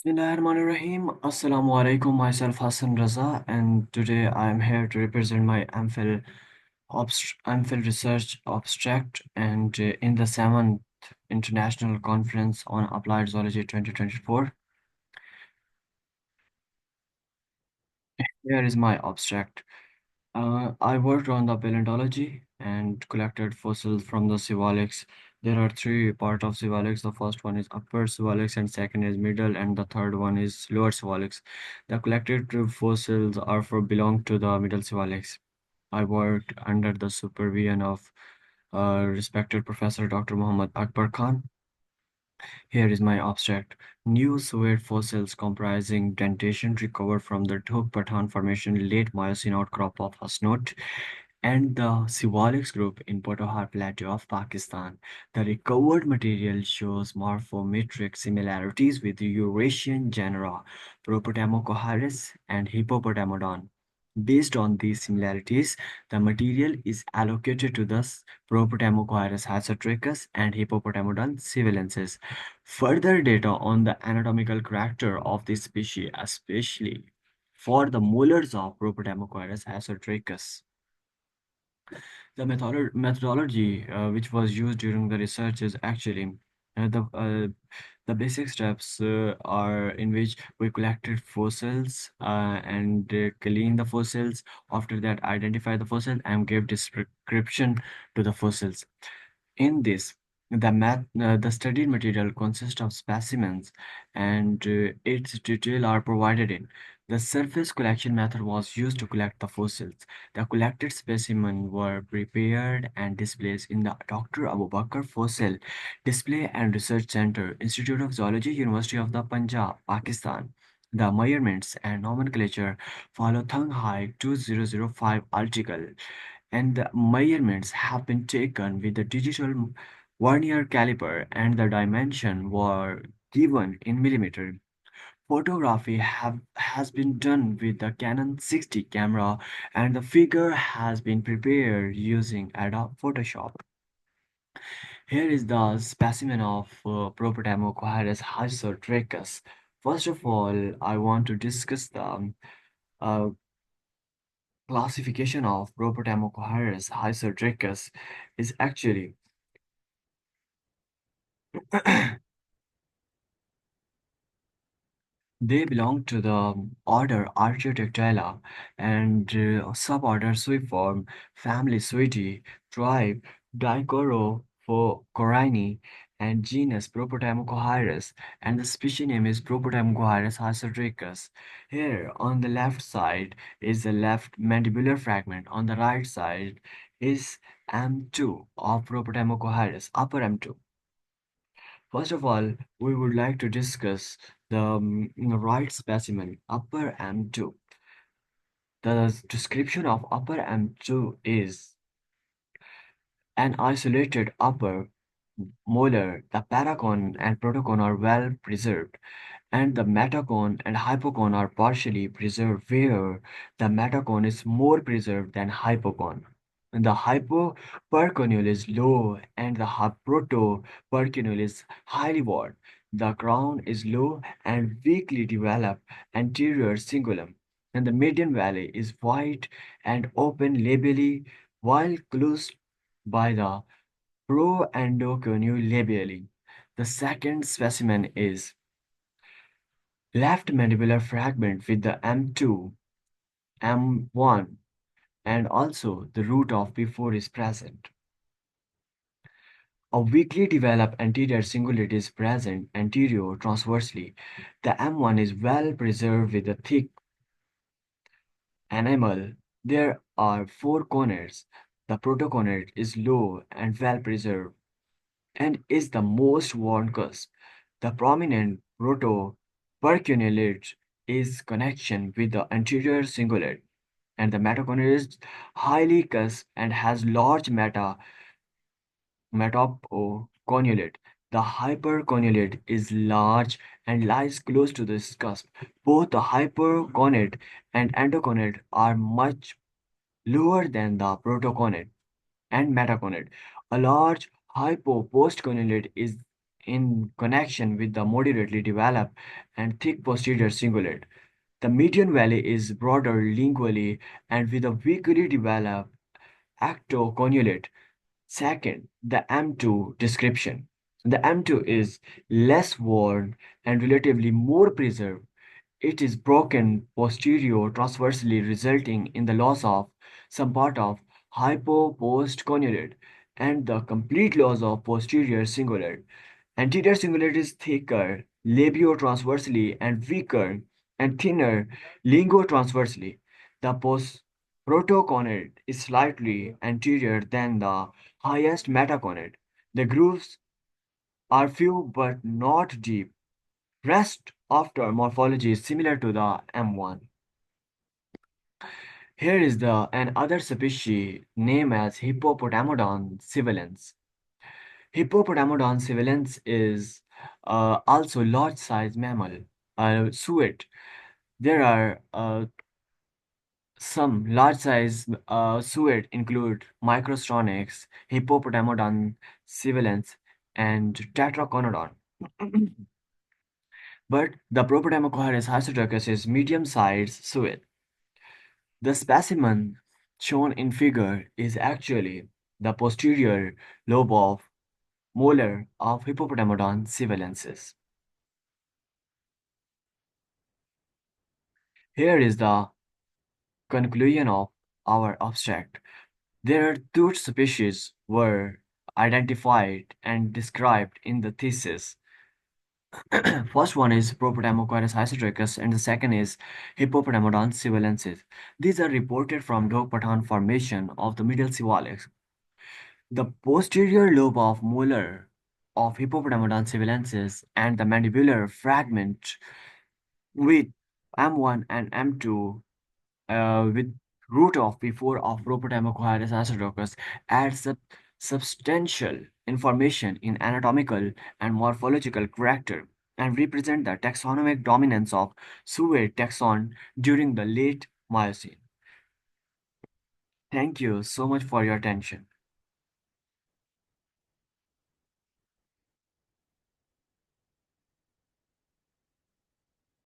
Bismillahirrahmanirrahim. Assalamu alaikum. Myself Hassan Raza, and today I am here to represent my MPhil research abstract and in the seventh International Conference on Applied Zoology 2024. Here is my abstract. I worked on the paleontology and collected fossils from the Siwaliks. There are three parts of Siwaliks. The first one is upper Siwaliks, and second is middle, and the third one is lower Siwaliks. The collected fossils are for belong to the middle Siwaliks. I worked under the supervision of respected Professor Dr. Muhammad Akbar Khan. Here is my abstract. New suet fossils comprising dentation recovered from the Dhok Pathan Formation late Miocene outcrop of Hasnot and the Siwaliks group in Potahar Plateau of Pakistan. The recovered material shows morphometric similarities with the Eurasian genera Propotamocoharis and Hippopotamodon. Based on these similarities, the material is allocated to the Propotamocoharis hysotrachus and Hippopotamodon sivilensis. Further data on the anatomical character of this species, especially for the molars of Propotamocoharis hysotrachus. The methodology which was used during the research is actually uh, the uh, the basic steps are in which we collected fossils and clean the fossils. After that, identify the fossil and give description to the fossils. In this, the studied material consists of specimens and its detail are provided in. The surface collection method was used to collect the fossils. The collected specimens were prepared and displayed in the Dr. Abu Bakr Fossil Display and Research Center, Institute of Zoology, University of the Punjab, Pakistan. The measurements and nomenclature follow Thang Hai 2005 article, and the measurements have been taken with the digital vernier caliper, and the dimension were given in millimeter. Photography has been done with the Canon 60 camera, and the figure has been prepared using Adobe Photoshop. Here is the specimen of Propotamo-Coharis hysotrachus. First of all, I want to discuss the uh, classification of Propotamo-Coharis hysotrachus is actually they belong to the order Archaeodactyla and suborder Suiform, family Suidae, tribe Dicorocorini, and genus Propotamocohyrus, and the species name is Propotamocohyrus hysotrachus. Here on the left side is the left mandibular fragment. On the right side is M2 of Propotamocohyrus, upper M2. First of all, we would like to discuss the right specimen, upper M2. The description of upper M2 is an isolated upper molar. The paracone and protocone are well preserved, and the metacone and hypocone are partially preserved, where the metacone is more preserved than hypocone. The hypoperconule is low and the protoperconule is highly worn. The crown is low and weakly developed anterior cingulum, and the median valley is wide and open labially, while closed by the proendoconule labially. The second specimen is left mandibular fragment with the M2, M1, and also the root of P4 is present. A weakly developed anterior cingulate is present anterior transversely. The M1 is well preserved with a thick enamel. There are four conates. The protoconate is low and well preserved and is the most worn cusp. The prominent proto-percunulate is connection with the anterior cingulate, and the metaconate is highly cusp and has large metoconulate. The hyperconulate is large and lies close to this cusp. Both the hyperconate and endoconate are much lower than the protoconate and metaconate. A large hypopostconulate is in connection with the moderately developed and thick posterior cingulate. The median valley is broader lingually and with a weakly developed actoconulate. Second, the M2 description. The M2 is less worn and relatively more preserved. It is broken posterior transversely, resulting in the loss of some part of hypopostconulate and the complete loss of posterior cingulate. Anterior cingulate is thicker labiotransversely and weaker and thinner lingotransversely. The protoconate is slightly anterior than the highest metaconate. The grooves are few but not deep. Rest after morphology is similar to the M1. Here is the another species named as Hippopotamodon civilens. Hippopotamodon civilens is also large-sized mammal, suet. There are some large-sized suet include Microstronyx, Hippopotamodon civilens, and Tetraconodon. But the Propotamocoris hystracus is medium-sized suet. The specimen shown in figure is actually the posterior lobe of molar of Hippopotamodon civilensis. Here is the conclusion of our abstract. There are two species were identified and described in the thesis. First one is Propotamocoris hystracus and the second is Hippopotamodon civilensis. These are reported from Dhok Pathan formation of the middle Siwalik. The posterior lobe of molar of Hippopotamodon civilensis and the mandibular fragment with M1 and M2 with root of P4 of Propotamocoris acidophilus adds substantial information in anatomical and morphological character and represent the taxonomic dominance of Suidae taxon during the late Miocene. Thank you so much for your attention.